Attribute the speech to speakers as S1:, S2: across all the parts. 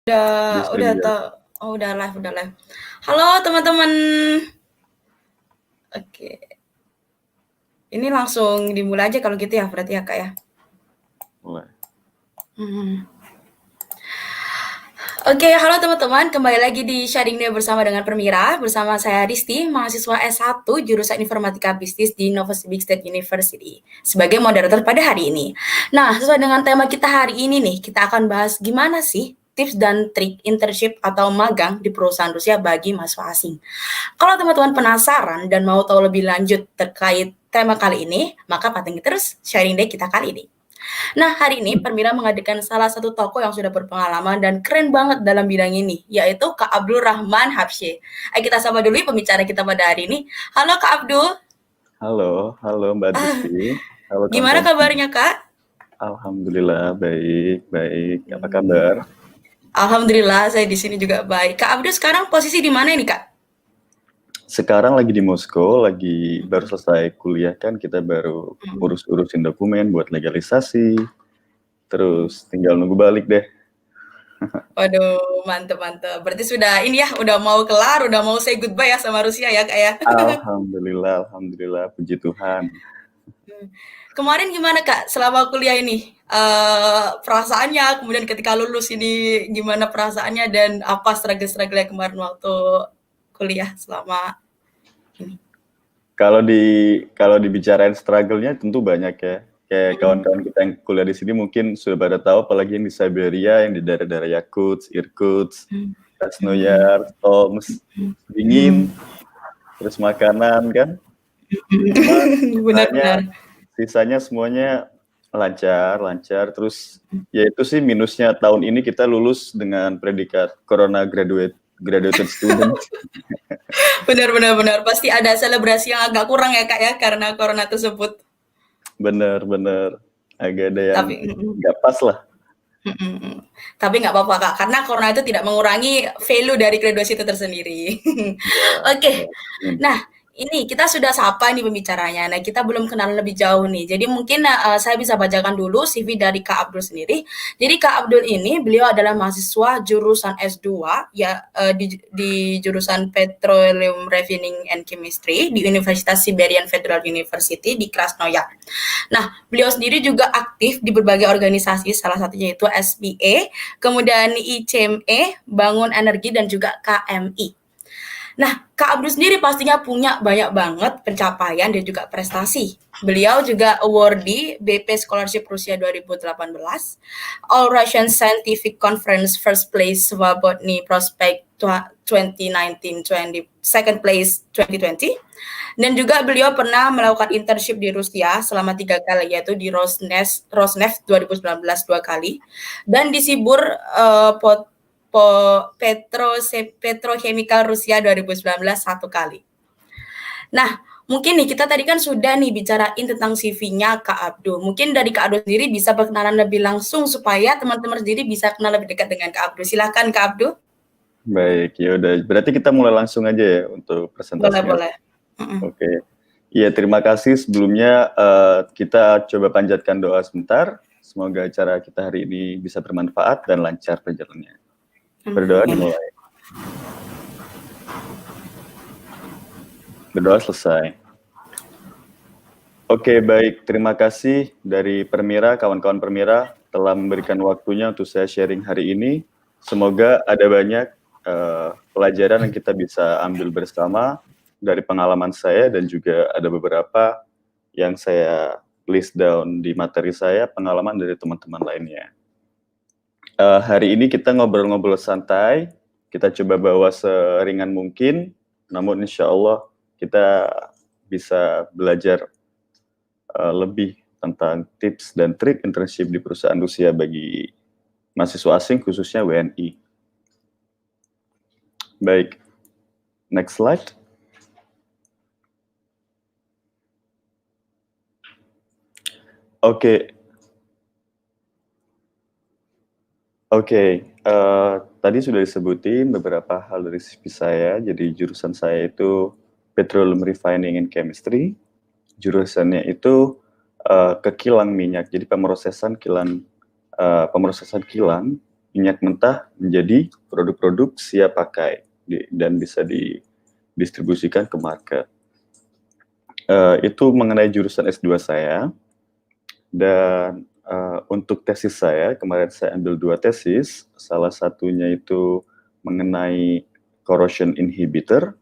S1: Di
S2: Udah
S1: stream ya.
S2: tau. Oh, udah live, udah live. Halo teman-teman. Oke. Ini langsung dimulai aja kalau gitu ya, berarti ya, Kak ya.
S1: Mulai.
S2: Hmm. Oke, halo teman-teman. Kembali lagi di Sharing Day bersama dengan Permira. Bersama saya Disti, mahasiswa S1 jurusan Informatika Bisnis di Novosibik State University. Sebagai moderator pada hari ini. Nah, sesuai dengan tema kita hari ini nih, kita akan bahas gimana sih tips dan trik internship atau magang di perusahaan Rusia bagi mahasiswa asing. Kalau teman-teman penasaran dan mau tahu lebih lanjut terkait tema kali ini, maka pantengin terus Sharing Day kita kali ini. Nah, hari ini Permira menghadirkan salah satu tokoh yang sudah berpengalaman dan keren banget dalam bidang ini, yaitu Kak Abdul Rahman Habsyi. Kita sama dulu pembicara kita pada hari ini. Halo Kak Abdul.
S1: Halo Mbak Disti. Halo
S2: Gimana
S1: kawan-kawan semua.
S2: kabarnya Kak?
S1: Alhamdulillah baik. Apa kabar?
S2: Alhamdulillah saya di sini juga baik. Kak Abdul sekarang posisi di mana ini Kak?
S1: Sekarang lagi di Moskow, baru selesai kuliah kan, kita baru
S2: Hmm.
S1: urus-urusin dokumen buat legalisasi. Terus tinggal nunggu balik deh.
S2: Waduh, mantep mantep. Berarti sudah ini ya, udah mau kelar, udah mau say goodbye ya sama Rusia ya Kak ya.
S1: Alhamdulillah, puji Tuhan.
S2: Kemarin gimana Kak selama kuliah ini? Perasaannya, kemudian ketika lulus ini gimana perasaannya dan apa struggle-struggle kemarin waktu kuliah selama ini?
S1: Kalau dibicarain struggle-nya tentu banyak ya. Kayak
S2: Mhm,
S1: kawan-kawan kita yang kuliah di sini mungkin sudah pada tahu, apalagi yang di Siberia, yang di daerah-daerah Yakutsk, Irkutsk,
S2: mhm, mhm,
S1: Krasnoyar, Tomsk,
S2: mhm,
S1: dingin, terus makanan kan. Cuma
S2: mhm. Benar-benar.
S1: sisanya semuanya lancar. Terus ya itu sih minusnya tahun ini kita lulus dengan predikat Corona graduated student.
S2: Benar-benar benar. Pasti ada selebrasi yang agak kurang ya Kak ya karena corona tersebut.
S1: Bener, agak ada yang
S2: Tapi mhm,
S1: nggak pas lah.
S2: mhm, mhm. Tapi nggak apa-apa Kak, karena corona itu tidak mengurangi value dari graduasi itu tersendiri.
S1: Ya,
S2: Oke.
S1: ya. Hmm.
S2: Nah, ini kita sudah sapa nih pembicaranya. Nah, kita belum kenal lebih jauh nih. Jadi mungkin saya bisa bacakan dulu CV dari Kak Abdul sendiri. Jadi Kak Abdul ini beliau adalah mahasiswa jurusan S2 ya di jurusan Petroleum Refining and Chemistry di Universitas Siberian Federal University di Krasnoyar. Nah, beliau sendiri juga aktif di berbagai organisasi, salah satunya itu SBA, kemudian ICME, Bangun Energi, dan juga KMI. Nah, Kak Abdul sendiri pastinya punya banyak banget pencapaian dan juga prestasi. Beliau juga awardee BP Scholarship Rusia 2018, All Russian Scientific Conference First Place Swobodny Prospect 2019-20, Second Place 2020, dan juga beliau pernah melakukan internship di Rusia selama 3 kali, yaitu di Rosneft 2019 2 kali, dan di Sibur Petrochemical Rusia 2019 1 kali. Nah, mungkin nih kita tadi kan sudah nih bicarain tentang CV-nya Kak Abdul. Mungkin dari Kak Abdul sendiri bisa berkenalan lebih langsung supaya teman-teman sendiri bisa kenal lebih dekat dengan Kak Abdul. Silakan Kak Abdul.
S1: Baik, ya udah. Berarti kita mulai langsung aja ya untuk
S2: Boleh,
S1: presentasinya.
S2: boleh. Mm-mm.
S1: Oke. Iya, terima kasih. Sebelumnya kita coba panjatkan doa sebentar. Semoga acara kita hari ini bisa bermanfaat dan lancar perjalanannya. Berdoa dimulai. Berdoa selesai. Oke, baik. Terima kasih dari Permira, kawan-kawan Permira telah memberikan waktunya untuk saya sharing hari ini. Semoga ada banyak pelajaran yang kita bisa ambil bersama dari pengalaman saya, dan juga ada beberapa yang saya list down di materi saya, pengalaman dari teman-teman lainnya. Hari ini kita ngobrol-ngobrol santai, kita coba bawa seringan mungkin, namun insya Allah kita bisa belajar lebih tentang tips dan trik internship di perusahaan Rusia bagi mahasiswa asing, khususnya WNI. Baik, next slide. Oke, tadi sudah disebutin beberapa hal dari CV saya. Jadi jurusan saya itu Petroleum Refining and Chemistry. Jurusannya itu ke kilang minyak. Jadi pemrosesan kilang minyak mentah menjadi produk-produk siap pakai dan bisa didistribusikan ke market. Itu mengenai jurusan S2 saya. Dan untuk tesis saya, kemarin saya ambil 2 tesis, salah satunya itu mengenai corrosion inhibitor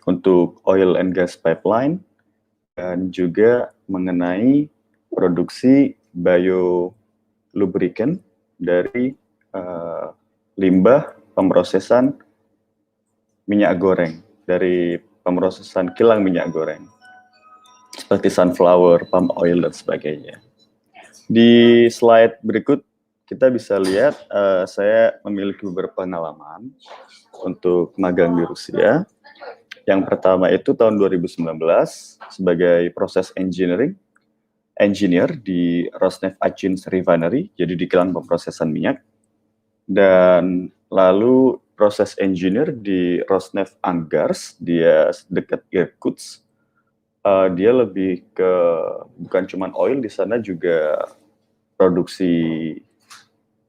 S1: untuk oil and gas pipeline, dan juga mengenai produksi biolubricant dari limbah pemrosesan minyak goreng, dari pemrosesan kilang minyak goreng, seperti sunflower, palm oil, dan sebagainya. Di slide berikut kita bisa lihat saya memiliki beberapa pengalaman untuk magang di Rusia. Yang pertama itu tahun 2019 sebagai proses engineer di Rosneft Achimov Refinery, jadi di kilang pemrosesan minyak. Dan lalu proses engineer di Rosneft Angars, dia dekat Irkutsk. Dia lebih ke bukan cuma oil, di sana juga produksi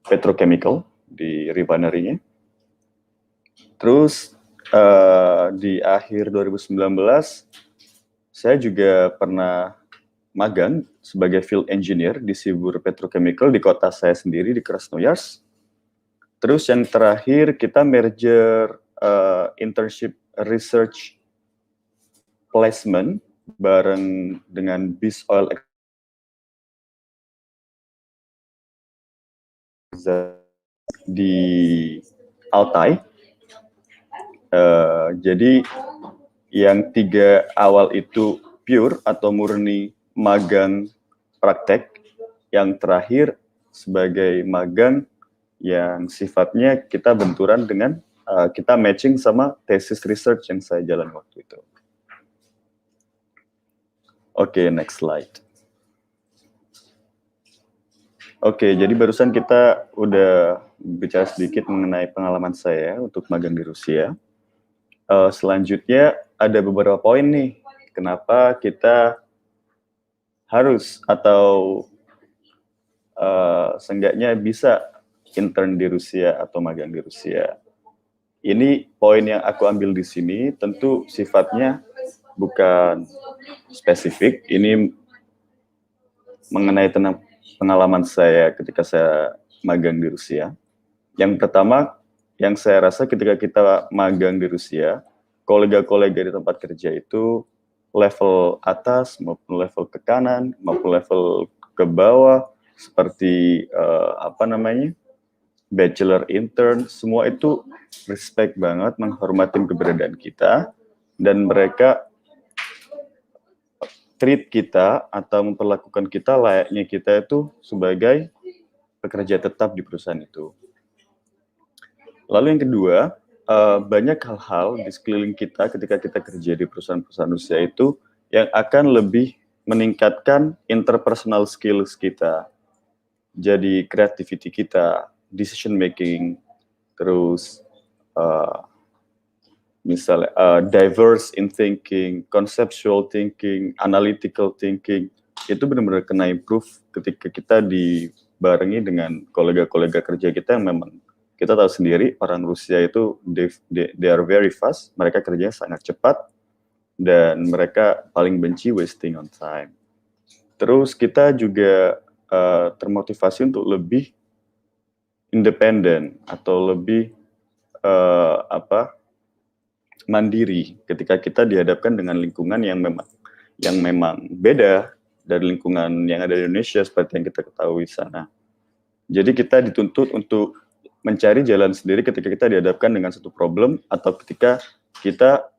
S1: petrochemical di refinery-nya. Terus di akhir 2019 saya juga pernah magang sebagai field engineer di Sibur Petrochemical di kota saya sendiri di Krasnoyarsk. Terus yang terakhir kita merger internship research placement bareng dengan BIS Oil di Altai. Jadi yang 3 awal itu pure atau murni magang praktek, yang terakhir sebagai magang yang sifatnya kita benturan dengan kita matching sama tesis research yang saya jalan waktu itu. Oke, next slide. Oke, jadi barusan kita udah bicara sedikit mengenai pengalaman saya untuk magang di Rusia. Selanjutnya ada beberapa poin nih, kenapa kita harus atau seenggaknya bisa intern di Rusia atau magang di Rusia. Ini poin yang aku ambil di sini, tentu sifatnya bukan spesifik, ini mengenai tentang pengalaman saya ketika saya magang di Rusia. Yang pertama, yang saya rasa ketika kita magang di Rusia, kolega-kolega di tempat kerja itu level atas maupun level ke kanan maupun level ke bawah, seperti bachelor intern, semua itu respect banget, menghormati keberadaan kita, dan mereka treat kita atau memperlakukan kita layaknya kita itu sebagai pekerja tetap di perusahaan itu. Lalu yang kedua, banyak hal-hal di sekeliling kita ketika kita kerja di perusahaan-perusahaan Rusia itu yang akan lebih meningkatkan interpersonal skills kita. Jadi creativity kita, decision making, terus misalnya diverse in thinking, conceptual thinking, analytical thinking, itu benar-benar kena improve ketika kita dibarengi dengan kolega-kolega kerja kita yang memang kita tahu sendiri orang Rusia itu they are very fast, mereka kerjanya sangat cepat dan mereka paling benci wasting on time. Terus kita juga termotivasi untuk lebih independen atau lebih mandiri ketika kita dihadapkan dengan lingkungan yang memang beda dari lingkungan yang ada di Indonesia seperti yang kita ketahui sana. Jadi kita dituntut untuk mencari jalan sendiri ketika kita dihadapkan dengan satu problem atau ketika kita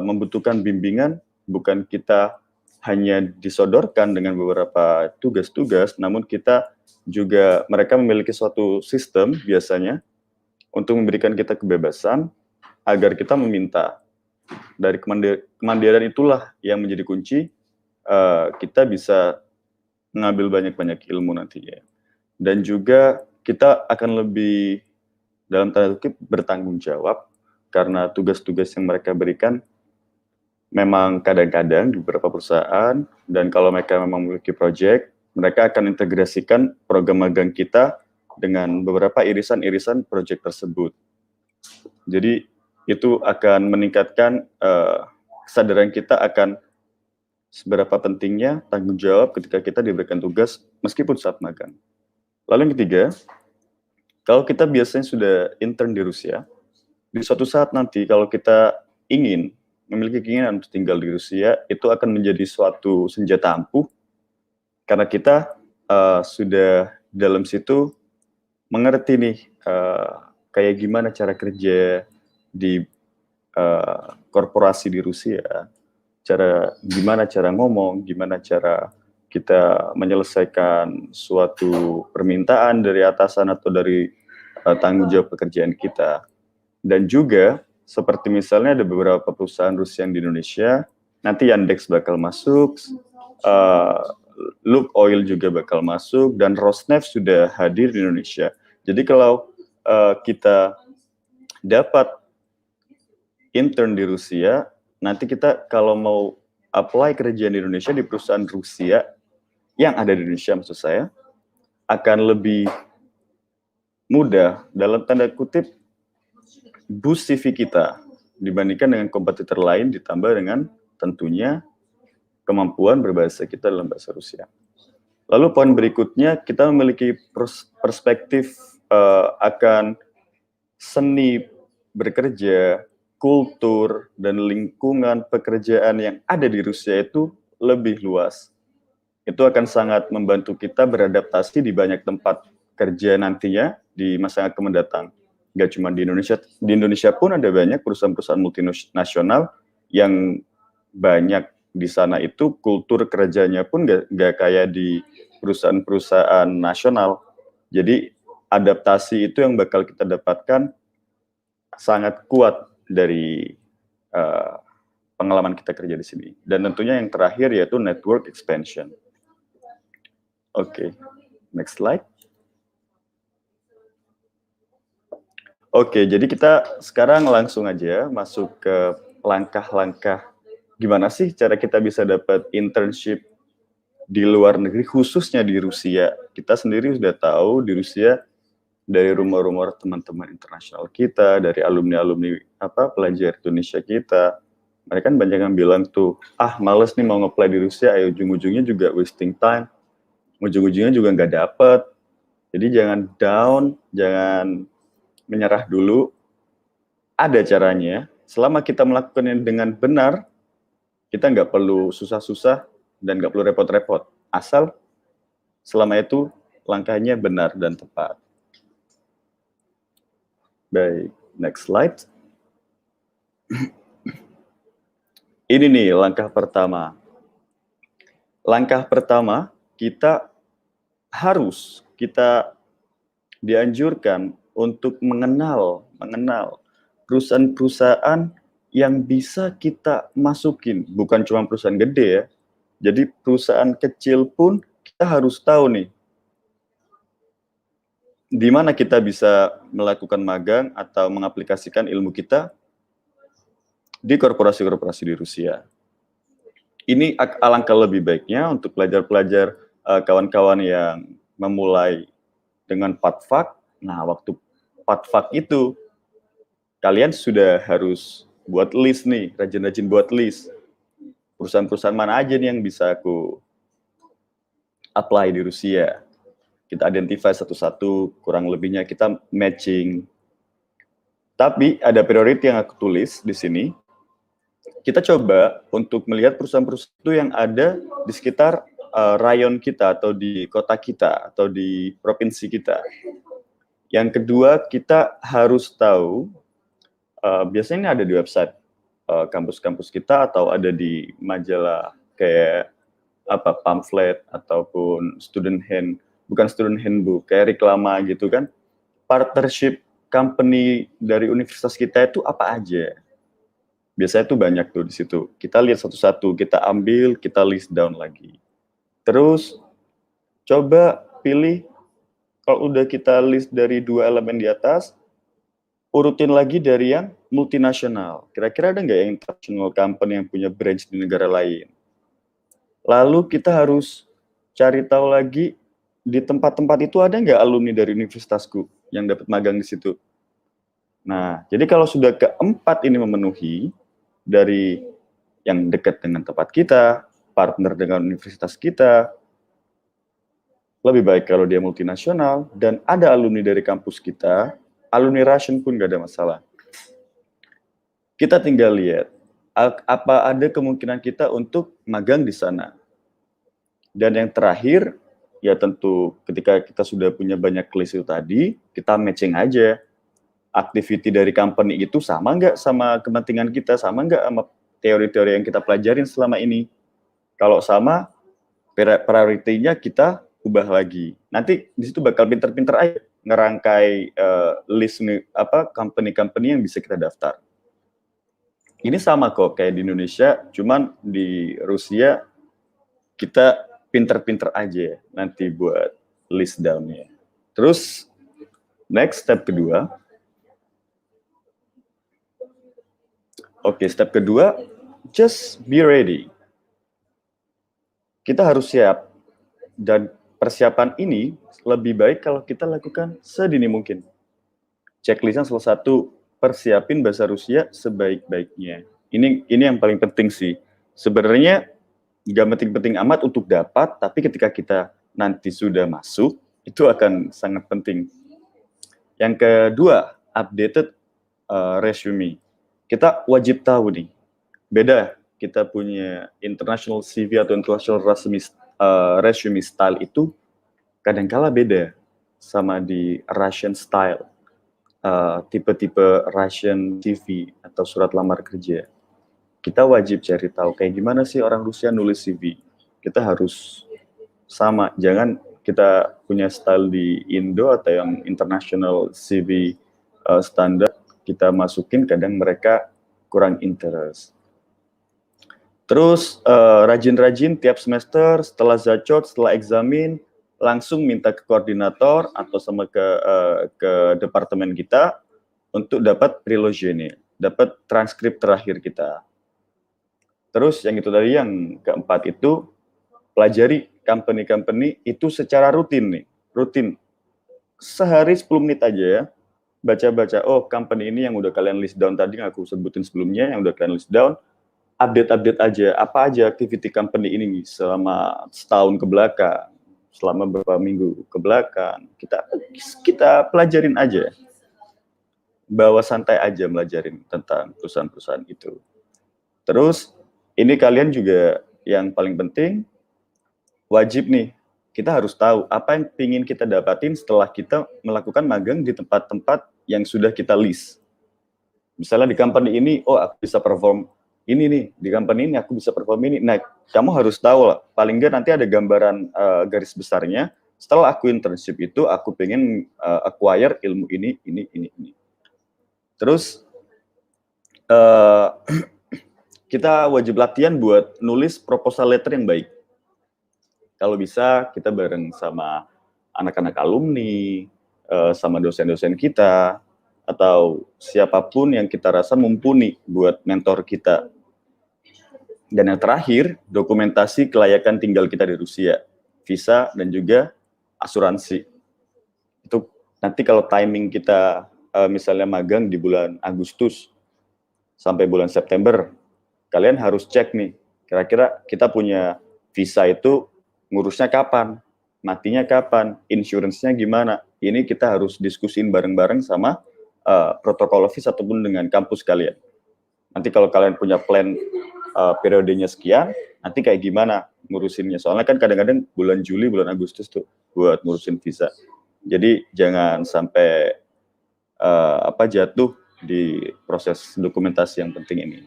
S1: membutuhkan bimbingan, bukan kita hanya disodorkan dengan beberapa tugas-tugas, namun kita juga mereka memiliki suatu sistem biasanya untuk memberikan kita kebebasan agar kita meminta. Dari kemandirian itulah yang menjadi kunci kita bisa mengambil banyak-banyak ilmu nantinya. Dan juga kita akan lebih dalam tanda kutip bertanggung jawab karena tugas-tugas yang mereka berikan memang kadang-kadang di beberapa perusahaan, dan kalau mereka memang memiliki project, mereka akan integrasikan program magang kita dengan beberapa irisan-irisan proyek tersebut. Jadi itu akan meningkatkan kesadaran kita akan seberapa pentingnya tanggung jawab ketika kita diberikan tugas meskipun saat magang. Lalu yang ketiga, kalau kita biasanya sudah intern di Rusia, di suatu saat nanti kalau kita ingin memiliki keinginan untuk tinggal di Rusia, itu akan menjadi suatu senjata ampuh karena kita sudah dalam situ mengerti nih kayak gimana cara kerja di korporasi di Rusia, gimana cara ngomong, gimana cara kita menyelesaikan suatu permintaan dari atasan atau dari tanggung jawab pekerjaan kita. Dan juga seperti misalnya ada beberapa perusahaan Rusia yang di Indonesia, nanti Yandex bakal masuk, Lukoil juga bakal masuk, dan Rosneft sudah hadir di Indonesia. Jadi kalau kita dapat intern di Rusia, nanti kita kalau mau apply kerjaan di Indonesia di perusahaan Rusia yang ada di Indonesia maksud saya, akan lebih mudah dalam tanda kutip boost CV kita dibandingkan dengan kompetitor lain, ditambah dengan tentunya kemampuan berbahasa kita dalam bahasa Rusia. Lalu poin berikutnya, kita memiliki perspektif akan seni bekerja, kultur, dan lingkungan pekerjaan yang ada di Rusia itu lebih luas. Itu akan sangat membantu kita beradaptasi di banyak tempat kerja nantinya di masa yang akan mendatang. Nggak cuma di Indonesia pun ada banyak perusahaan-perusahaan multinasional yang banyak di sana itu kultur kerjanya pun nggak kayak di perusahaan-perusahaan nasional. Jadi adaptasi itu yang bakal kita dapatkan sangat kuat dari pengalaman kita kerja di sini. Dan tentunya yang terakhir yaitu network expansion. Oke, next slide. Oke, jadi kita sekarang langsung aja masuk ke langkah-langkah gimana sih cara kita bisa dapat internship di luar negeri, khususnya di Rusia. Kita sendiri sudah tahu di Rusia, dari rumor-rumor teman-teman internasional kita, dari alumni-alumni pelajar Indonesia kita, mereka kan banyak yang bilang tuh, males nih mau nge-apply di Rusia, ujung-ujungnya juga wasting time, ujung-ujungnya juga nggak dapet. Jadi jangan down, jangan menyerah dulu. Ada caranya, selama kita melakukannya dengan benar, kita nggak perlu susah-susah dan nggak perlu repot-repot, asal selama itu langkahnya benar dan tepat. Baik, next slide. Ini nih langkah pertama. Langkah pertama, kita dianjurkan untuk mengenal perusahaan-perusahaan yang bisa kita masukin. Bukan cuma perusahaan gede ya. Jadi perusahaan kecil pun kita harus tahu nih, di mana kita bisa melakukan magang atau mengaplikasikan ilmu kita di korporasi-korporasi di Rusia. Ini alangkah lebih baiknya untuk pelajar-pelajar, kawan-kawan yang memulai dengan PATFAK. Nah, waktu PATFAK itu, kalian sudah harus buat list nih, rajin-rajin buat list. Perusahaan-perusahaan mana aja nih yang bisa aku apply di Rusia. Kita identify satu-satu, kurang lebihnya kita matching. Tapi ada priority yang aku tulis di sini. Kita coba untuk melihat perusahaan-perusahaan itu yang ada di sekitar rayon kita, atau di kota kita, atau di provinsi kita. Yang kedua, kita harus tahu, biasanya ini ada di website kampus-kampus kita, atau ada di majalah kayak pamflet, ataupun bukan student handbook, kayak reklama gitu kan, partnership company dari universitas kita itu apa aja. Biasanya tuh banyak tuh di situ. Kita lihat satu-satu, kita ambil, kita list down lagi. Terus coba pilih, kalau udah kita list dari 2 elemen di atas, urutin lagi dari yang multinasional. Kira-kira ada nggak yang international company yang punya branch di negara lain? Lalu kita harus cari tahu lagi di tempat-tempat itu ada nggak alumni dari universitasku yang dapat magang di situ? Nah, jadi kalau sudah keempat ini memenuhi dari yang dekat dengan tempat kita, partner dengan universitas kita, lebih baik kalau dia multinasional, dan ada alumni dari kampus kita, alumni Russian pun nggak ada masalah. Kita tinggal lihat, apa ada kemungkinan kita untuk magang di sana. Dan yang terakhir, ya tentu ketika kita sudah punya banyak list itu tadi, kita matching aja. Activity dari company itu sama nggak sama kepentingan kita, sama nggak sama teori-teori yang kita pelajarin selama ini. Kalau sama, priority-nya kita ubah lagi. Nanti di situ bakal pinter-pinter aja ngerangkai list company-company yang bisa kita daftar. Ini sama kok kayak di Indonesia, cuman di Rusia kita pinter-pinter aja nanti buat list down-nya. Terus next step kedua. Oke, step kedua, just be ready. Kita harus siap, dan persiapan ini lebih baik kalau kita lakukan sedini mungkin. Checklistnya salah satu, persiapin bahasa Rusia sebaik-baiknya. Ini yang paling penting sih. Sebenarnya nggak penting-penting amat untuk dapat, tapi ketika kita nanti sudah masuk, itu akan sangat penting. Yang kedua, updated resume. Kita wajib tahu nih, beda kita punya international CV atau international resume style itu kadang-kala beda sama di Russian style, tipe-tipe Russian CV atau surat lamar kerja. Kita wajib cari tahu kayak gimana sih orang Rusia nulis CV. Kita harus sama, jangan kita punya style di Indo atau yang international CV standar, kita masukin kadang mereka kurang interest. Terus rajin-rajin tiap semester setelah zachot, setelah eksamen, langsung minta ke koordinator atau sama ke departemen kita untuk dapat priložennya, dapat transkrip terakhir kita. Terus yang itu tadi, yang keempat itu pelajari company-company itu secara rutin nih, rutin. Sehari 10 menit aja ya, baca-baca, oh company ini yang udah kalian list down tadi, yang aku sebutin sebelumnya, yang udah kalian list down, update-update aja, apa aja activity company ini selama setahun ke belakang, selama beberapa minggu ke belakang, kita pelajarin aja. Bawa santai aja melajarin tentang perusahaan-perusahaan itu. Terus, ini kalian juga yang paling penting, wajib nih, kita harus tahu apa yang ingin kita dapatin setelah kita melakukan magang di tempat-tempat yang sudah kita list. Misalnya di company ini, oh aku bisa perform ini nih, di company ini aku bisa perform ini. Nah, kamu harus tahu lah, paling nggak nanti ada gambaran garis besarnya, setelah aku internship itu, aku pengen acquire ilmu ini. Terus, kita wajib latihan buat nulis proposal letter yang baik. Kalau bisa, kita bareng sama anak-anak alumni, sama dosen-dosen kita, atau siapapun yang kita rasa mumpuni buat mentor kita. Dan yang terakhir, dokumentasi kelayakan tinggal kita di Rusia, visa dan juga asuransi. Itu nanti kalau timing kita misalnya magang di bulan Agustus sampai bulan September, kalian harus cek nih, kira-kira kita punya visa itu ngurusnya kapan, matinya kapan, insurance-nya gimana. Ini kita harus diskusin bareng-bareng sama protokol office ataupun dengan kampus kalian. Nanti kalau kalian punya plan periodenya sekian, nanti kayak gimana ngurusinnya. Soalnya kan kadang-kadang bulan Juli, bulan Agustus tuh buat ngurusin visa. Jadi jangan sampai jatuh di proses dokumentasi yang penting ini.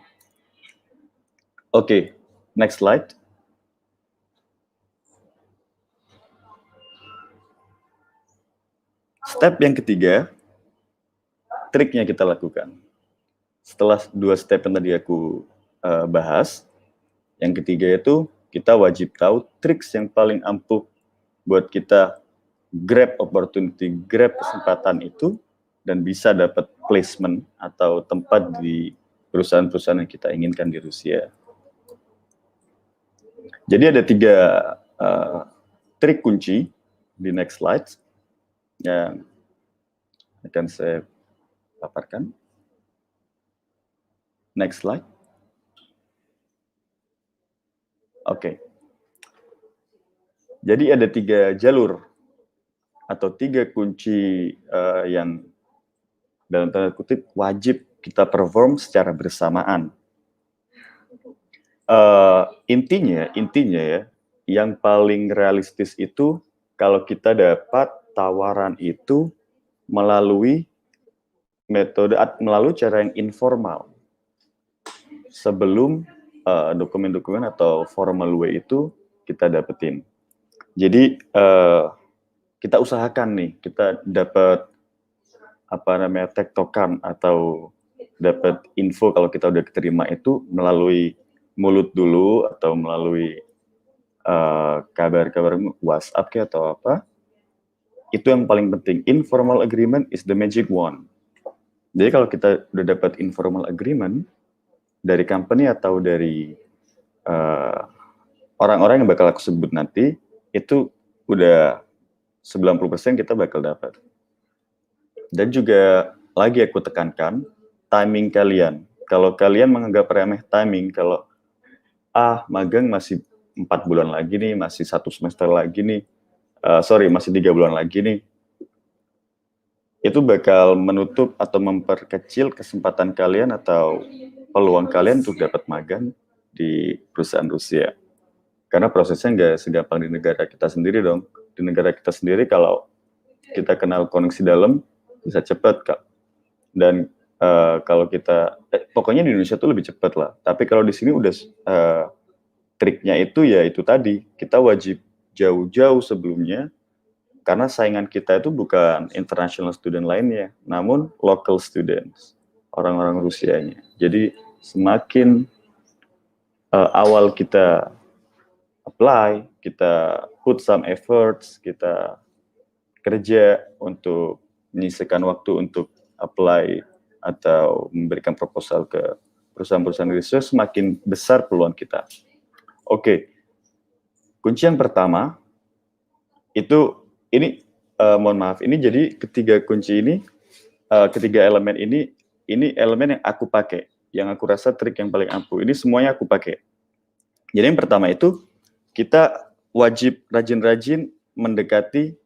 S1: Oke, next slide. Step yang ketiga, triknya kita lakukan. Setelah 2 step yang tadi aku bahas, yang ketiga itu kita wajib tahu triks yang paling ampuh buat kita grab opportunity, grab kesempatan itu, dan bisa dapat placement atau tempat di perusahaan-perusahaan yang kita inginkan di Rusia. Jadi ada 3 trik kunci di next slide yang akan saya paparkan. Next slide. Oke. Jadi ada 3 jalur atau 3 kunci yang dalam tanda kutip wajib kita perform secara bersamaan. Intinya ya, yang paling realistis itu kalau kita dapat tawaran itu melalui cara yang informal sebelum dokumen-dokumen atau formal way itu kita dapetin. Jadi kita usahakan nih, kita dapat tektokan atau dapat info kalau kita udah keterima itu melalui mulut dulu atau melalui kabar-kabar WhatsApp kayak atau apa. Itu yang paling penting. Informal agreement is the magic wand. Jadi kalau kita udah dapat informal agreement dari company atau dari orang-orang yang bakal aku sebut nanti, itu udah 90% kita bakal dapat. Dan juga lagi aku tekankan, timing kalian. Kalau kalian menganggap remeh timing, kalau magang masih 4 bulan lagi nih, masih 1 semester lagi nih, masih 3 bulan lagi nih, itu bakal menutup atau memperkecil kesempatan kalian atau peluang kalian untuk dapat magang di perusahaan Rusia. Karena prosesnya nggak segampang di negara kita sendiri dong. Di negara kita sendiri kalau kita kenal koneksi dalam, bisa cepat, Kak. Dan kalau kita, pokoknya di Indonesia tuh lebih cepat lah. Tapi kalau di sini udah triknya itu ya itu tadi, kita wajib jauh-jauh sebelumnya, karena saingan kita itu bukan international student lainnya, namun local students, orang-orang Rusianya. Jadi semakin awal kita apply, kita put some efforts, kita kerja untuk menyisihkan waktu untuk apply atau memberikan proposal ke perusahaan-perusahaan Rusia, semakin besar peluang kita. Oke. Kunci yang pertama itu mohon maaf, ini jadi ketiga kunci ini, ketiga elemen ini elemen yang aku pakai, yang aku rasa trik yang paling ampuh. Ini semuanya aku pakai. Jadi yang pertama itu kita wajib rajin-rajin mendekati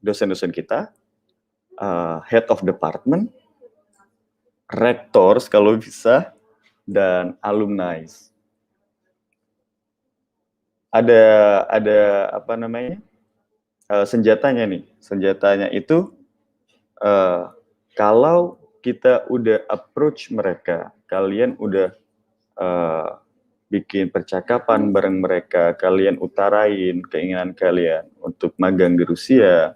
S1: dosen-dosen kita, head of department, rectors kalau bisa, dan alumni. Ada apa namanya? Senjatanya nih. Senjatanya itu kalau kita udah approach mereka, kalian udah bikin percakapan bareng mereka, kalian utarain keinginan kalian untuk magang di Rusia,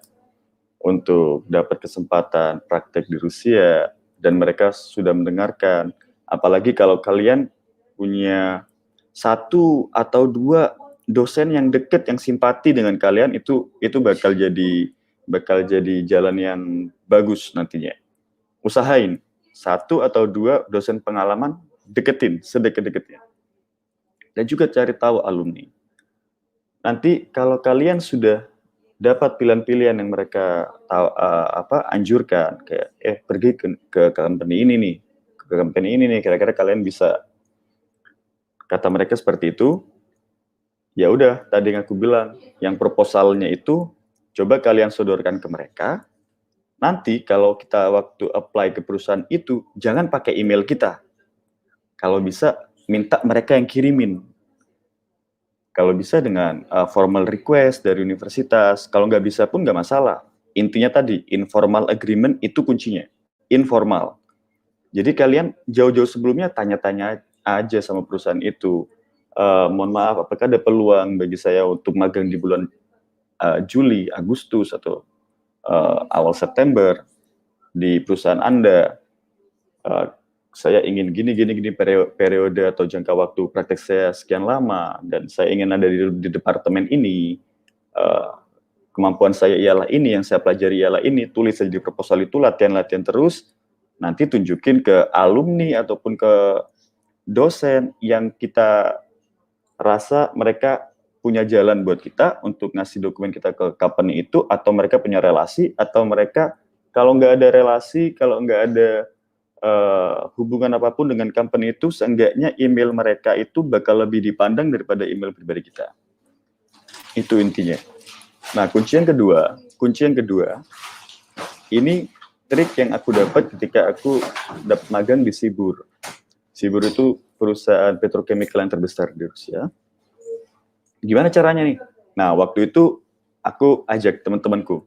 S1: untuk dapat kesempatan praktek di Rusia, dan mereka sudah mendengarkan. Apalagi kalau kalian punya 1 atau 2 dosen yang dekat, yang simpati dengan kalian, itu bakal jadi jalan yang bagus nantinya. Usahain 1 atau 2 dosen pengalaman, deketin sedekat-dekatnya. Dan juga cari tahu alumni. Nanti kalau kalian sudah dapat pilihan-pilihan yang mereka anjurkan, kayak pergi ke company ini nih, ke company ini nih, kira-kira kalian bisa, kata mereka seperti itu. Ya udah, tadi yang aku bilang, yang proposalnya itu coba kalian sodorkan ke mereka. Nanti kalau kita waktu apply ke perusahaan itu, jangan pakai email kita. Kalau bisa minta mereka yang kirimin. Kalau bisa dengan formal request dari universitas. Kalau nggak bisa pun nggak masalah. Intinya tadi, informal agreement itu kuncinya. Informal. Jadi kalian jauh-jauh sebelumnya tanya-tanya aja sama perusahaan itu. Mohon maaf, apakah ada peluang bagi saya untuk magang di bulan Juli, Agustus, atau awal September di perusahaan Anda? Saya ingin gini periode atau jangka waktu praktek saya sekian lama, dan saya ingin ada di departemen ini, kemampuan saya ialah ini, yang saya pelajari ialah ini, tulis saja di proposal itu, latihan terus, nanti tunjukin ke alumni ataupun ke dosen yang kita rasa mereka punya jalan buat kita untuk ngasih dokumen kita ke company itu, atau mereka punya relasi, atau mereka kalau nggak ada relasi, kalau nggak ada hubungan apapun dengan company itu, seenggaknya email mereka itu bakal lebih dipandang daripada email pribadi kita. Itu intinya. Nah, kunci yang kedua, ini trik yang aku dapat ketika aku dapat magang di Sibur. Sibur itu perusahaan petrochemical yang terbesar di Rusia. Gimana caranya nih? Nah, waktu itu aku ajak teman-temanku.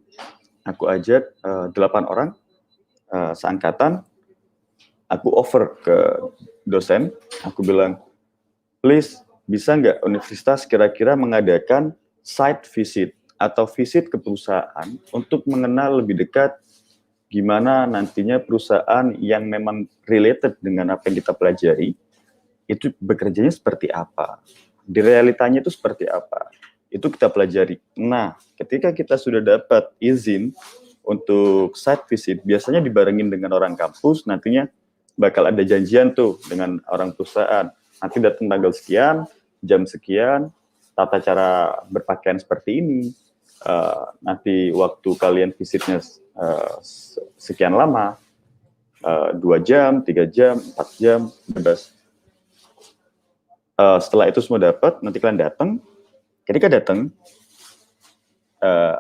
S1: Aku ajak 8 orang seangkatan. Aku offer ke dosen, aku bilang, please bisa nggak universitas kira-kira mengadakan site visit atau visit ke perusahaan untuk mengenal lebih dekat gimana nantinya perusahaan yang memang related dengan apa yang kita pelajari, itu bekerjanya seperti apa, di realitanya itu seperti apa, itu kita pelajari. Nah, ketika kita sudah dapat izin untuk site visit, biasanya dibarengin dengan orang kampus, nantinya bakal ada janjian tuh dengan orang perusahaan. Nanti datang tanggal sekian, jam sekian, tata cara berpakaian seperti ini. Nanti waktu kalian visitnya sekian lama, 2 jam, 3 jam, 4 jam, bebas. Setelah itu semua dapat, nanti kalian datang. Ketika datang,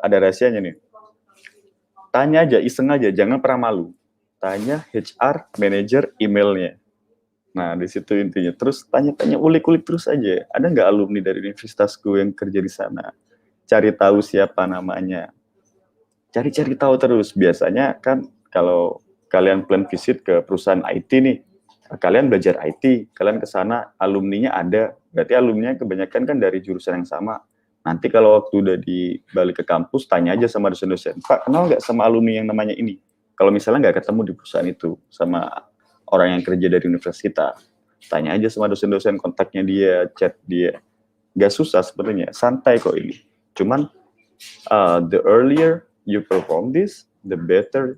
S1: ada rahasianya nih. Tanya aja, iseng aja, jangan pernah malu. Tanya HR, manajer, emailnya. Nah, di situ intinya. Terus tanya-tanya, ulik-ulik terus aja. Ada nggak alumni dari universitasku yang kerja di sana? Cari tahu siapa namanya. Cari-cari tahu terus. Biasanya kan kalau kalian plan visit ke perusahaan IT nih, kalian belajar IT, kalian ke sana, alumninya ada. Berarti alumninya kebanyakan kan dari jurusan yang sama. Nanti kalau waktu udah dibalik ke kampus, tanya aja sama dosen-dosen, Pak, kenal nggak sama alumni yang namanya ini? Kalau misalnya nggak ketemu di perusahaan itu sama orang yang kerja dari universitas kita, tanya aja sama dosen-dosen, kontaknya dia, chat dia. Nggak susah sebenarnya, santai kok ini. Cuman the earlier you perform this, the better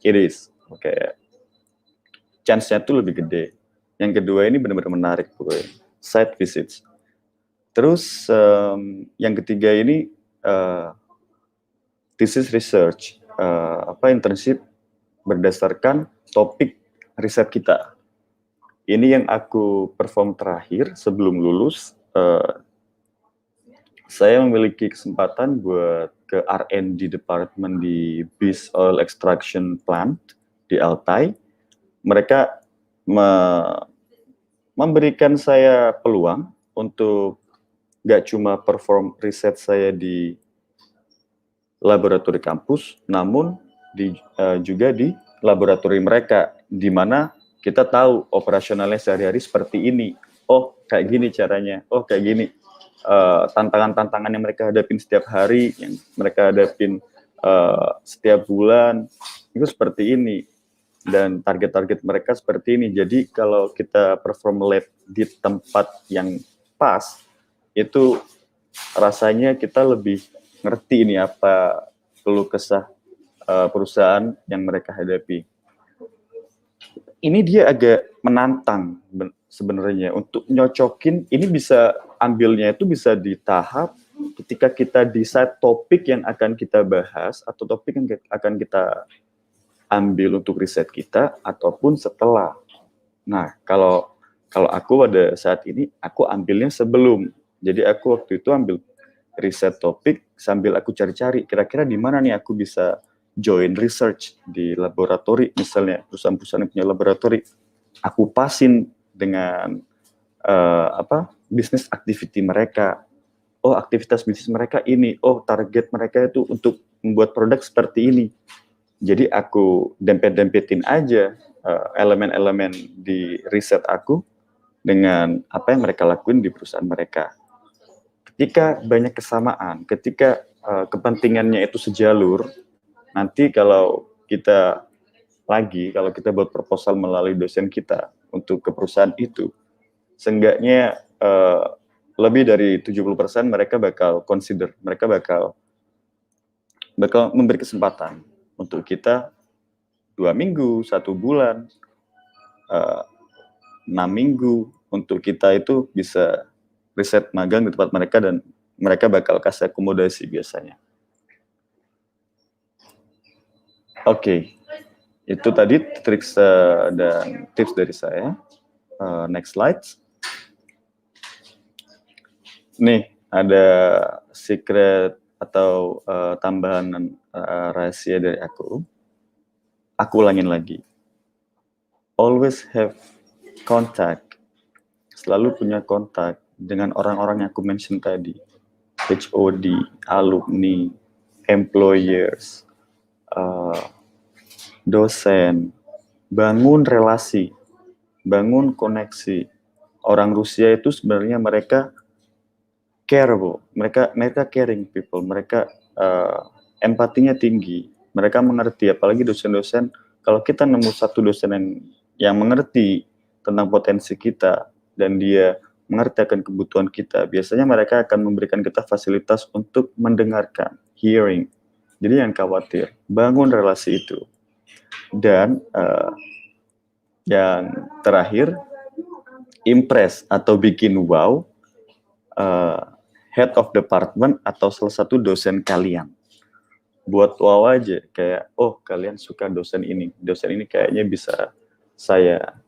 S1: it is. Oke, chance-nya tuh lebih gede. Yang kedua ini benar-benar menarik, pokoknya. Site visits. Terus yang ketiga ini thesis research, internship berdasarkan topik riset kita. Ini yang aku perform terakhir sebelum lulus. Saya memiliki kesempatan buat ke R&D department di Bis Oil Extraction Plant di Altai. Mereka memberikan saya peluang untuk nggak cuma perform riset saya di laboratori kampus, namun juga di laboratori mereka, di mana kita tahu operasionalnya sehari-hari seperti ini. Oh, kayak gini caranya. Oh, kayak gini. Tantangan-tantangan yang mereka hadapin setiap hari, yang mereka hadapin setiap bulan, itu seperti ini. Dan target-target mereka seperti ini. Jadi kalau kita perform lab di tempat yang pas, itu rasanya kita lebih ngerti ini apa keluh kesah perusahaan yang mereka hadapi. Ini dia agak menantang sebenarnya untuk nyocokin. Ini bisa ambilnya itu bisa di tahap ketika kita decide topik yang akan kita bahas atau topik yang akan kita ambil untuk riset kita ataupun setelah. Nah, kalau aku pada saat ini aku ambilnya sebelum. Jadi aku waktu itu ambil riset topik sambil aku cari-cari kira-kira di mana nih aku bisa join research di laboratori, misalnya perusahaan-perusahaan yang punya laboratori. Aku pasin dengan bisnis activity mereka. Oh, aktivitas bisnis mereka ini. Oh, target mereka itu untuk membuat produk seperti ini. Jadi aku dempet-dempetin aja elemen-elemen di riset aku dengan apa yang mereka lakuin di perusahaan mereka. Ketika banyak kesamaan, ketika kepentingannya itu sejalur, nanti kalau kita buat proposal melalui dosen kita untuk ke perusahaan itu, seenggaknya lebih dari 70% mereka bakal consider, mereka bakal memberi kesempatan untuk kita 2 minggu, 1 bulan, 6 minggu, untuk kita itu bisa riset magang di tempat mereka dan mereka bakal kasih akomodasi biasanya. Oke, itu tadi triks dan tips dari saya. Next slide. Nih, ada secret atau tambahan rahasia dari aku. Aku ulangin lagi. Always have contact. Selalu punya kontak dengan orang-orang yang aku mention tadi. HOD, alumni, employers, dosen. Bangun relasi, bangun koneksi. Orang Rusia itu sebenarnya mereka care, Bu. Mereka caring people, mereka empatinya tinggi. Mereka mengerti, apalagi dosen-dosen. Kalau kita nemu satu dosen yang mengerti tentang potensi kita dan dia mengerti akan kebutuhan kita, biasanya mereka akan memberikan kita fasilitas untuk mendengarkan, hearing. Jadi jangan khawatir, bangun relasi itu. Dan yang terakhir, impress atau bikin wow head of department atau salah satu dosen kalian. Buat wow aja, kayak, oh kalian suka dosen ini kayaknya bisa saya,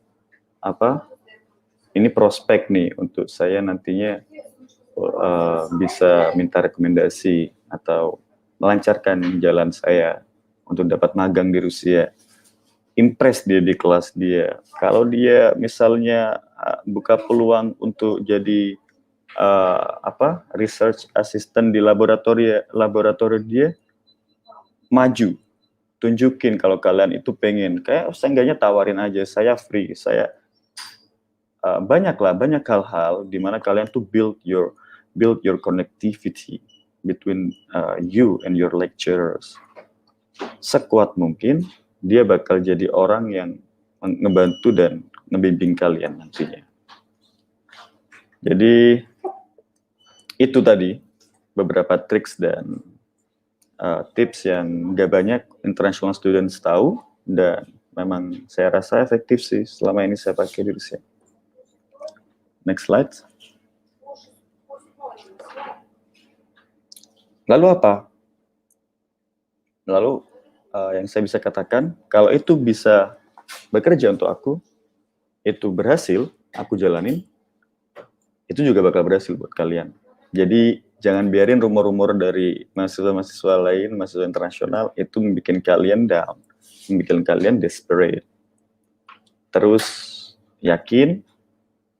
S1: ini prospek nih untuk saya nantinya bisa minta rekomendasi atau melancarkan jalan saya untuk dapat magang di Rusia. Impress dia di kelas dia. Kalau dia misalnya buka peluang untuk jadi research assistant di laboratorium dia, maju, tunjukin kalau kalian itu pengen. Kayak seenggaknya tawarin aja, saya free, saya banyak hal-hal di mana kalian tuh build your connectivity between you and your lecturers. Sekuat mungkin dia bakal jadi orang yang ngebantu dan ngebimbing kalian nantinya. Jadi itu tadi beberapa triks dan tips yang gak banyak international students tahu dan memang saya rasa efektif sih selama ini saya pakai di Rusia. Next slide. Lalu apa? Lalu yang saya bisa katakan, kalau itu bisa bekerja untuk aku, itu berhasil, aku jalanin, itu juga bakal berhasil buat kalian. Jadi jangan biarin rumor-rumor dari mahasiswa-mahasiswa lain, mahasiswa internasional, itu membuat kalian down, membuat kalian desperate. Terus yakin,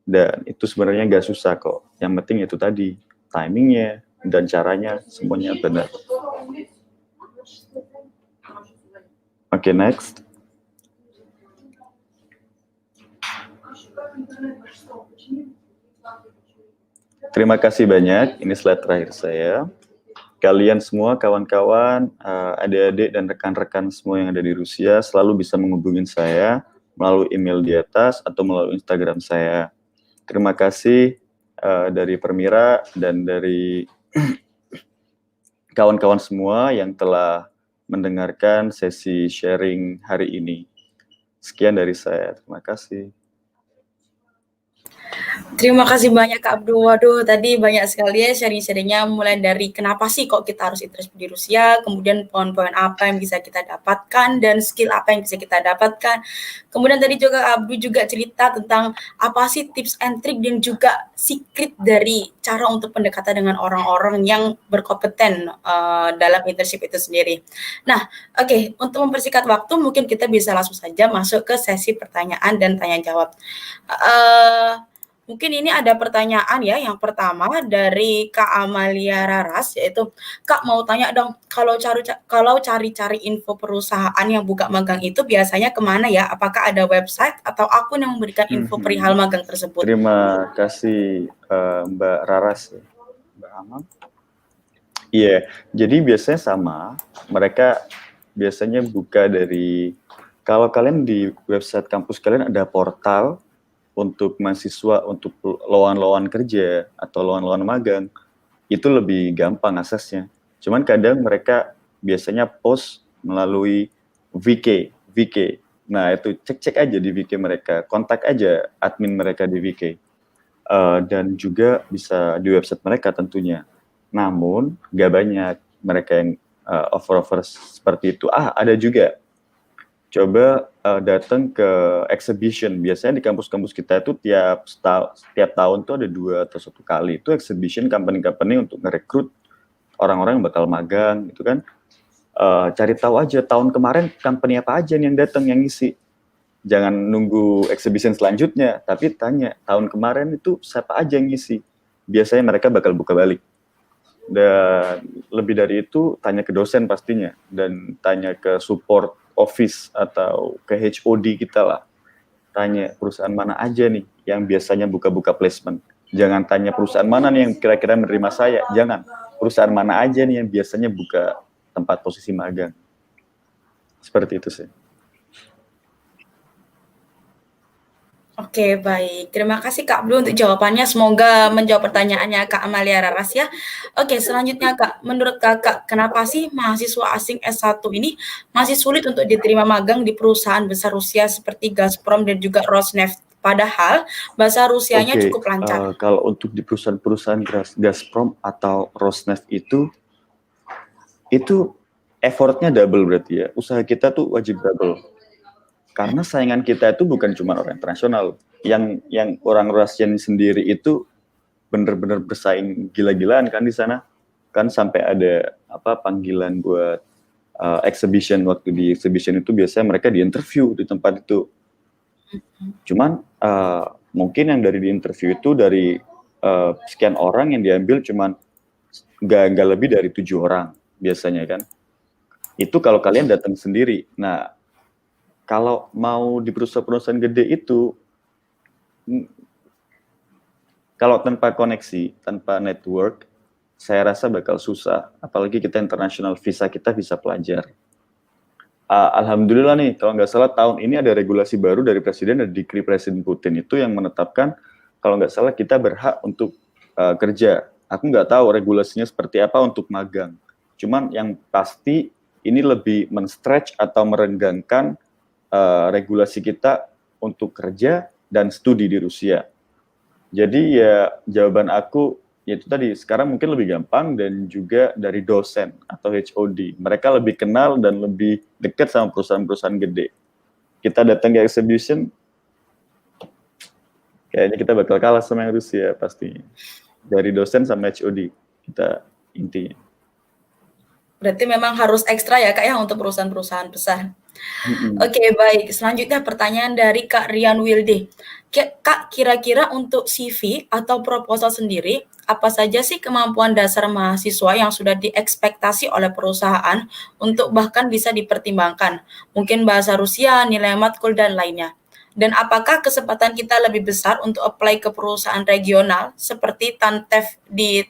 S1: dan itu sebenarnya nggak susah kok. Yang penting itu tadi, timingnya dan caranya semuanya benar. Oke, next. Terima kasih banyak. Ini slide terakhir saya. Kalian semua, kawan-kawan, adik-adik dan rekan-rekan semua yang ada di Rusia selalu bisa menghubungi saya melalui email di atas atau melalui Instagram saya. Terima kasih dari Permira dan dari kawan-kawan semua yang telah mendengarkan sesi sharing hari ini. Sekian dari saya. Terima kasih.
S2: Terima kasih banyak Kak Abdul. Waduh, tadi banyak sekali ya sharing-sharingnya, mulai dari kenapa sih kok kita harus interest di Rusia, kemudian poin-poin apa yang bisa kita dapatkan, dan skill apa yang bisa kita dapatkan. Kemudian tadi juga Kak Abdul juga cerita tentang apa sih tips and trick dan juga secret dari cara untuk pendekatan dengan orang-orang yang berkompeten dalam internship itu sendiri. Nah, oke, untuk mempersingkat waktu, mungkin kita bisa langsung saja masuk ke sesi pertanyaan dan tanya jawab. Mungkin ini ada pertanyaan ya, yang pertama dari Kak Amalia Raras, yaitu, "Kak mau tanya dong, kalau cari-cari info perusahaan yang buka magang itu biasanya kemana ya? Apakah ada website atau akun yang memberikan info perihal magang tersebut?"
S1: Terima kasih Mbak Raras, Mbak Amang. Iya, jadi biasanya sama, mereka biasanya buka dari, kalau kalian di website kampus kalian ada portal untuk mahasiswa, untuk lowongan kerja atau lowongan magang, itu lebih gampang aksesnya. Cuman kadang mereka biasanya post melalui VK. Nah, itu cek aja di VK mereka, kontak aja admin mereka di VK. dan juga bisa di website mereka tentunya. Namun nggak banyak mereka yang offer seperti itu. Ada juga. Coba datang ke exhibition. Biasanya di kampus-kampus kita itu tiap tahun tuh ada 2 atau 1 kali itu exhibition company-company untuk ngerekrut orang-orang yang bakal magang gitu kan. Cari tahu aja tahun kemarin company apa aja nih yang datang yang ngisi. Jangan nunggu exhibition selanjutnya, tapi tanya tahun kemarin itu siapa aja yang ngisi. Biasanya mereka bakal buka balik. Dan lebih dari itu tanya ke dosen pastinya dan tanya ke support office atau ke HOD kita lah. Tanya perusahaan mana aja nih yang biasanya buka-buka placement. Jangan tanya perusahaan mana nih yang kira-kira menerima saya. Jangan. Perusahaan mana aja nih yang biasanya buka tempat posisi magang. Seperti itu sih.
S2: Oke, baik. Terima kasih Kak Blue untuk jawabannya. Semoga menjawab pertanyaannya Kak Amalia Raras ya. Oke, selanjutnya Kak, menurut Kakak, kenapa sih mahasiswa asing S1 ini masih sulit untuk diterima magang di perusahaan besar Rusia seperti Gazprom dan juga Rosneft? Padahal bahasa Rusianya
S1: Oke,
S2: cukup lancar.
S1: kalau untuk di perusahaan-perusahaan Gazprom atau Rosneft itu effortnya double berarti ya. Usaha kita tuh wajib double. Karena saingan kita itu bukan cuma orang internasional. Yang orang Russian sendiri itu bener-bener bersaing gila-gilaan kan di sana. Kan sampai ada panggilan buat exhibition. Waktu di exhibition itu biasanya mereka di interview di tempat itu. Cuman mungkin yang dari di interview itu dari sekian orang yang diambil cuman nggak lebih dari 7 orang biasanya kan. Itu kalau kalian datang sendiri. Nah, kalau mau di perusahaan-perusahaan gede itu, kalau tanpa koneksi, tanpa network, saya rasa bakal susah. Apalagi kita internasional, visa kita bisa pelajar. Alhamdulillah nih, kalau nggak salah tahun ini ada regulasi baru dari Presiden, ada Dikri Presiden Putin itu yang menetapkan, kalau nggak salah kita berhak untuk kerja. Aku nggak tahu regulasinya seperti apa untuk magang. Cuman yang pasti ini lebih men-stretch atau merenggangkan regulasi kita untuk kerja dan studi di Rusia. Jadi ya jawaban aku yaitu tadi, sekarang mungkin lebih gampang dan juga dari dosen atau HOD. Mereka lebih kenal dan lebih dekat sama perusahaan-perusahaan gede. Kita datang ke exhibition, kayaknya kita bakal kalah sama yang Rusia pasti. Dari dosen sama HOD, kita intinya.
S2: Berarti memang harus ekstra ya Kak ya untuk perusahaan-perusahaan besar. Oke, baik. Selanjutnya pertanyaan dari Kak Rian Wilde. Kak, kira-kira untuk CV atau proposal sendiri, apa saja sih kemampuan dasar mahasiswa yang sudah diekspektasi oleh perusahaan untuk bahkan bisa dipertimbangkan? Mungkin bahasa Rusia, nilai matkul, dan lainnya. Dan apakah kesempatan kita lebih besar untuk apply ke perusahaan regional seperti Tantev di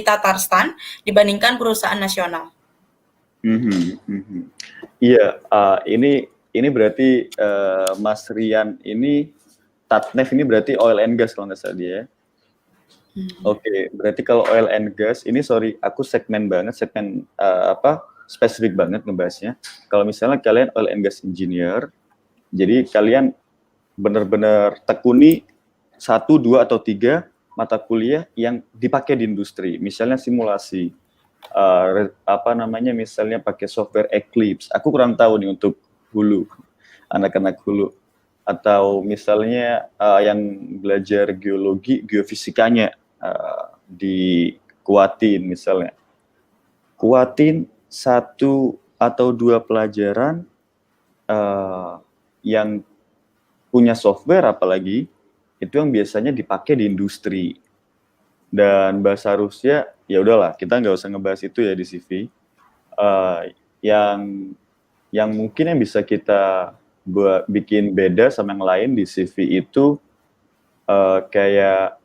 S2: Tatarstan dibandingkan perusahaan nasional?
S1: Iya, ini berarti Mas Rian ini Tatnev ini berarti oil and gas kalau nggak salah dia. Oke, berarti kalau oil and gas ini aku segmen spesifik banget ngebahasnya. Kalau misalnya kalian oil and gas engineer, jadi kalian benar-benar tekuni 1, 2 atau 3 mata kuliah yang dipakai di industri. Misalnya simulasi, misalnya pakai software Eclipse. Aku kurang tahu nih untuk hulu, anak-anak hulu. Atau misalnya yang belajar geologi, geofisikanya di kuatin misalnya. Kuatin 1 atau 2 pelajaran yang punya software apalagi, itu yang biasanya dipakai di industri. Dan bahasa Rusia, ya udahlah, kita nggak usah ngebahas itu ya di CV. Yang mungkin yang bisa kita bikin beda sama yang lain di CV itu kayak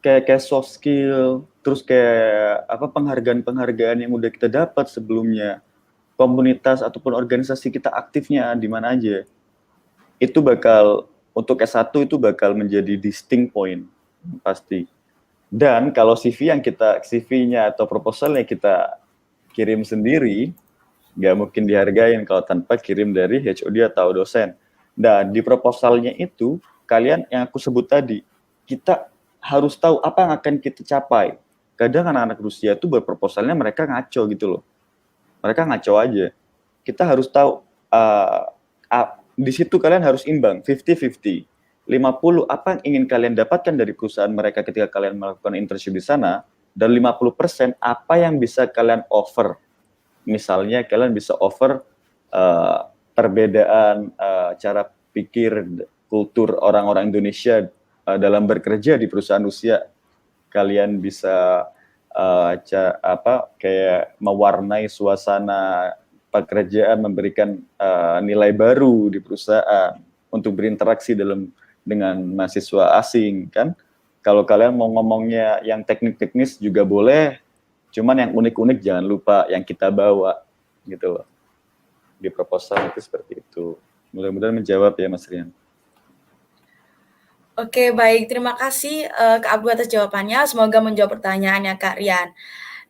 S1: kayak soft skill, terus kayak penghargaan yang udah kita dapat sebelumnya, komunitas ataupun organisasi kita aktifnya di mana aja. Itu bakal untuk S1 itu bakal menjadi distinct point pasti. Dan kalau CV-nya atau proposalnya kita kirim sendiri, nggak mungkin dihargain kalau tanpa kirim dari HOD atau dosen. Nah, di proposalnya itu, kalian yang aku sebut tadi, kita harus tahu apa yang akan kita capai. Kadang anak-anak Rusia itu berproposalnya mereka ngaco gitu loh. Mereka ngaco aja. Kita harus tahu, di situ kalian harus imbang, 50-50. 50 apa yang ingin kalian dapatkan dari perusahaan mereka ketika kalian melakukan internship di sana, dan 50% apa yang bisa kalian offer. Misalnya kalian bisa offer perbedaan cara pikir kultur orang-orang Indonesia dalam bekerja di perusahaan Rusia. Kalian bisa kayak mewarnai suasana pekerjaan, memberikan nilai baru di perusahaan untuk berinteraksi dengan mahasiswa asing kan. Kalau kalian mau ngomongnya yang teknik-teknis juga boleh, cuman yang unik-unik jangan lupa yang kita bawa gitu loh. Di proposal itu seperti itu. Mudah-mudahan menjawab ya Mas Rian.
S2: Oke, baik. Terima kasih Kak Abdul atas jawabannya. Semoga menjawab pertanyaannya Kak Rian.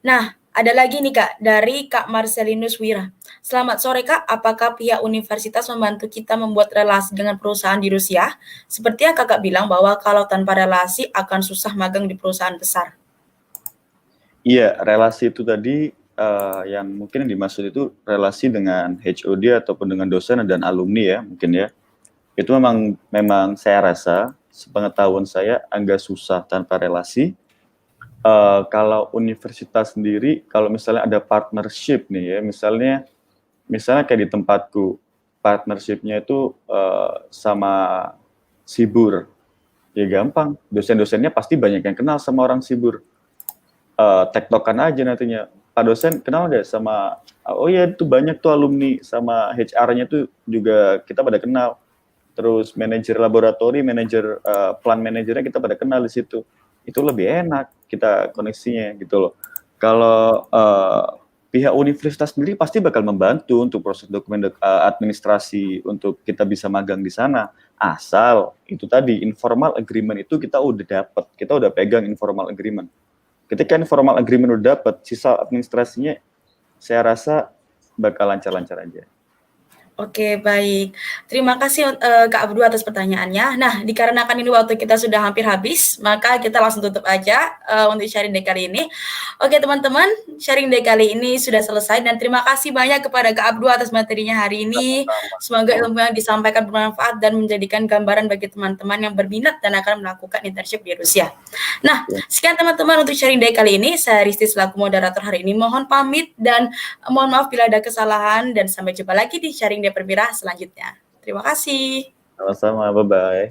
S2: Nah, ada lagi nih Kak, dari Kak Marcelinus Wira. Selamat sore Kak, apakah pihak universitas membantu kita membuat relasi dengan perusahaan di Rusia? Seperti yang Kakak bilang bahwa kalau tanpa relasi akan susah magang di perusahaan besar.
S1: Iya, relasi itu tadi yang mungkin dimaksud itu relasi dengan HOD ataupun dengan dosen dan alumni ya, mungkin ya. Itu memang saya rasa, sepengetahuan saya agak susah tanpa relasi. Kalau universitas sendiri, kalau misalnya ada partnership nih ya, misalnya kayak di tempatku, partnershipnya itu sama Sibur, ya gampang. Dosen-dosennya pasti banyak yang kenal sama orang Sibur. Tektokan aja nantinya. Pak dosen kenal nggak sama, oh ya itu banyak tuh alumni, sama HR-nya tuh juga kita pada kenal. Terus manajer laboratori, manajer plan manajernya kita pada kenal di situ. Itu lebih enak kita koneksinya gitu loh. Kalau pihak universitas sendiri pasti bakal membantu untuk proses dokumen administrasi untuk kita bisa magang di sana. Asal itu tadi informal agreement itu kita udah dapat, kita udah pegang informal agreement. Ketika informal agreement udah dapat, sisa administrasinya saya rasa bakal lancar-lancar aja.
S2: Oke, baik. Terima kasih Kak Abdul atas pertanyaannya. Nah, dikarenakan ini waktu kita sudah hampir habis, maka kita langsung tutup aja untuk sharing day kali ini. Oke, teman-teman, sharing day kali ini sudah selesai dan terima kasih banyak kepada Kak Abdul atas materinya hari ini. Semoga ilmu yang disampaikan bermanfaat dan menjadikan gambaran bagi teman-teman yang berminat dan akan melakukan internship di Rusia. Nah, sekian teman-teman untuk sharing day kali ini. Saya Risti selaku moderator hari ini. Mohon pamit dan mohon maaf bila ada kesalahan dan sampai jumpa lagi di sharing day Perwira selanjutnya. Terima kasih.
S1: Sama-sama, bye-bye.